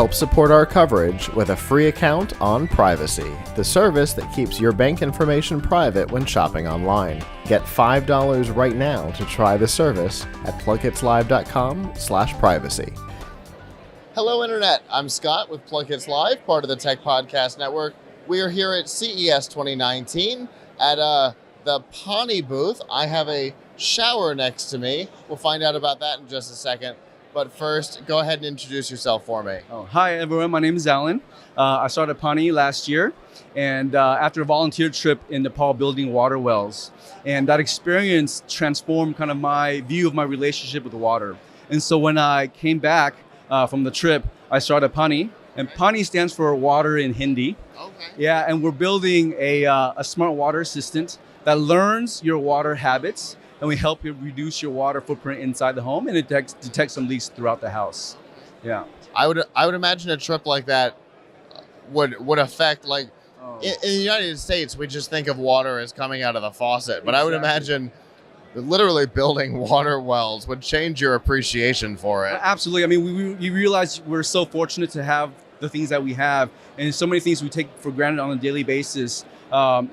Help support our coverage with a free account on Privacy, the service that keeps your bank information private when shopping online. Get $5 right now to try the service at plughitzlive.com/privacy. Hello, Internet. I'm Scott with PLUGHITZ Live, part of the Tech Podcast Network. We are here at CES 2019 at the Pani booth. I have a shower next to me. We'll find out about that in just a second. But first, go ahead and introduce yourself for me. Hi, everyone. My name is Allen. I started Pani last year, and after a volunteer trip in Nepal building water wells. And that experience transformed kind of my view of my relationship with water. And so when I came back from the trip, I started Pani. And Pani stands for water in Hindi. Okay. Yeah, and we're building a smart water assistant that learns your water habits, and we help you reduce your water footprint inside the home, and it detects some leaks throughout the house. Yeah. I would imagine a trip like that would affect, like, in the United States, we just think of water as coming out of the faucet. But I would imagine literally building water wells would change your appreciation for it. Absolutely. I mean, we realize we're so fortunate to have the things that we have, and so many things we take for granted on a daily basis. And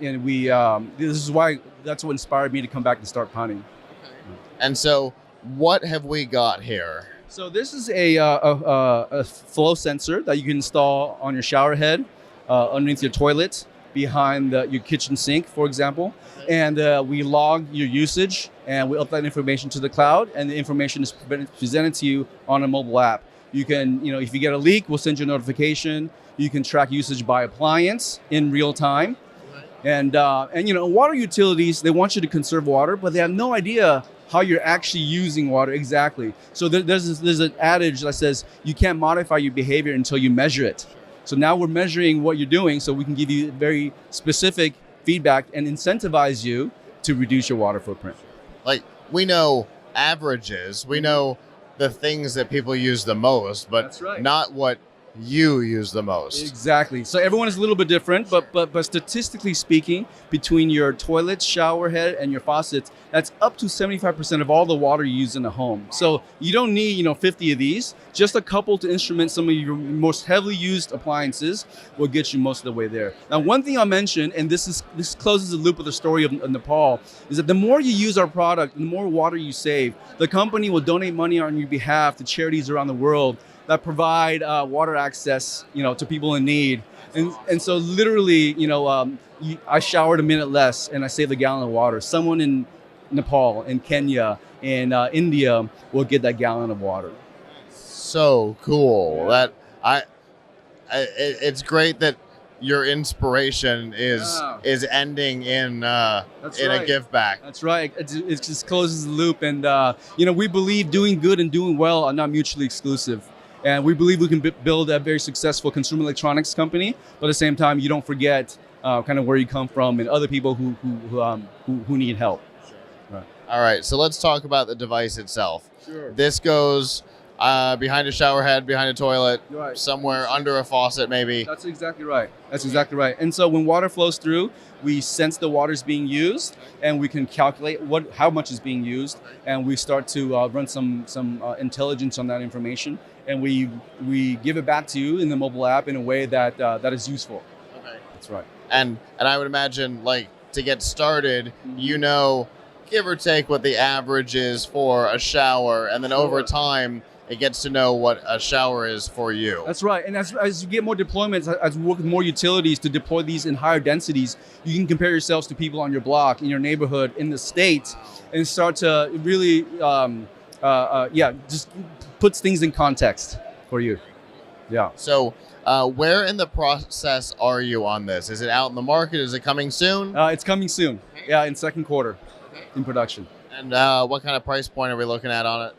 that's what inspired me to come back and start Pani. Okay. And so, what have we got here? So this is a flow sensor that you can install on your shower head, underneath your toilet, behind your kitchen sink, for example. Okay. And we log your usage, and we upload that information to the cloud, and the information is presented to you on a mobile app. You can, if you get a leak, we'll send you a notification. You can track usage by appliance in real time. And water utilities, they want you to conserve water, but they have no idea how you're actually using water exactly. So there's an adage that says you can't modify your behavior until you measure it. So now we're measuring what you're doing, so we can give you very specific feedback and incentivize you to reduce your water footprint. Like, we know averages, we know the things that people use the most, but That's right. Not what you use the most. Exactly. So everyone is a little bit different, but statistically speaking, between your toilet, shower head, and your faucets, that's up to 75% of all the water you use in a home. So you don't need 50 of these. Just a couple to instrument some of your most heavily used appliances will get you most of the way there. Now, one thing I'll mention, and this closes the loop of the story of Nepal, is that the more you use our product, the more water you save. The company will donate money on your behalf to charities around the world that provide water access, to people in need. And so literally, I showered a minute less and I saved a gallon of water. Someone in Nepal, in Kenya, in India will get that gallon of water. So cool. It's great that your inspiration is ending in a give back. That's right. It just closes the loop. And, we believe doing good and doing well are not mutually exclusive. And we believe we can build a very successful consumer electronics company, but at the same time, you don't forget kind of where you come from and other people who need help. Sure. Right. All right, so let's talk about the device itself. Sure. This goes behind a shower head, behind a toilet, right. Somewhere under a faucet, maybe. That's exactly right. Exactly right. And so when water flows through, we sense the water's being used, and we can calculate how much is being used, and we start to run some intelligence on that information, and we give it back to you in the mobile app in a way that is useful. Okay. That's right. And I would imagine, like, to get started, give or take what the average is for a shower, and then over time, it gets to know what a shower is for you. That's right. And as you get more deployments, as we work with more utilities to deploy these in higher densities, you can compare yourselves to people on your block, in your neighborhood, in the state, and start to really, just puts things in context for you. Yeah. So where in the process are you on this? Is it out in the market? Is it coming soon? It's coming soon. Yeah, in second quarter in production. And what kind of price point are we looking at on it?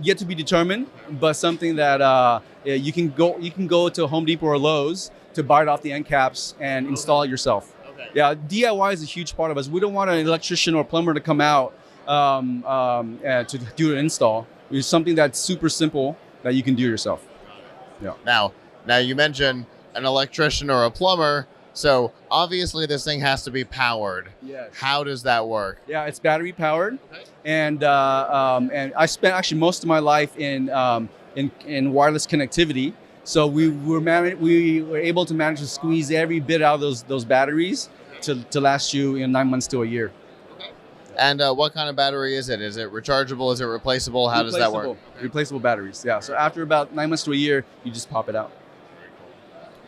Yet to be determined, but something that you can go to Home Depot or Lowe's to buy it off the end caps and install it yourself. Okay. Yeah, DIY is a huge part of us. We don't want an electrician or plumber to come out to do an install. It's something that's super simple that you can do yourself. Yeah. Now you mentioned an electrician or a plumber. So obviously this thing has to be powered. Yes. How does that work? Yeah, it's battery powered. Okay. And I spent actually most of my life in wireless connectivity. So we were able to manage to squeeze every bit out of those batteries to last you 9 months to a year. And what kind of battery is it? Is it rechargeable? Is it replaceable? How does that work? Replaceable batteries, yeah. So after about 9 months to a year, you just pop it out.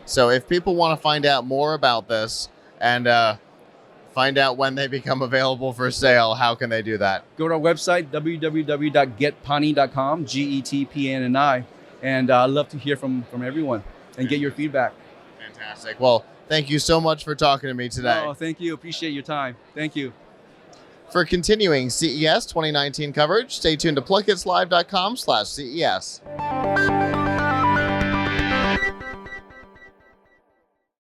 So if people want to find out more about this and find out when they become available for sale, how can they do that? Go to our website, www.getpani.com, GETPNI, and I'd love to hear from everyone and get your feedback. Fantastic. Well, thank you so much for talking to me today. Oh, thank you. Appreciate your time. Thank you. For continuing CES 2019 coverage, stay tuned to plughitzlive.com/CES.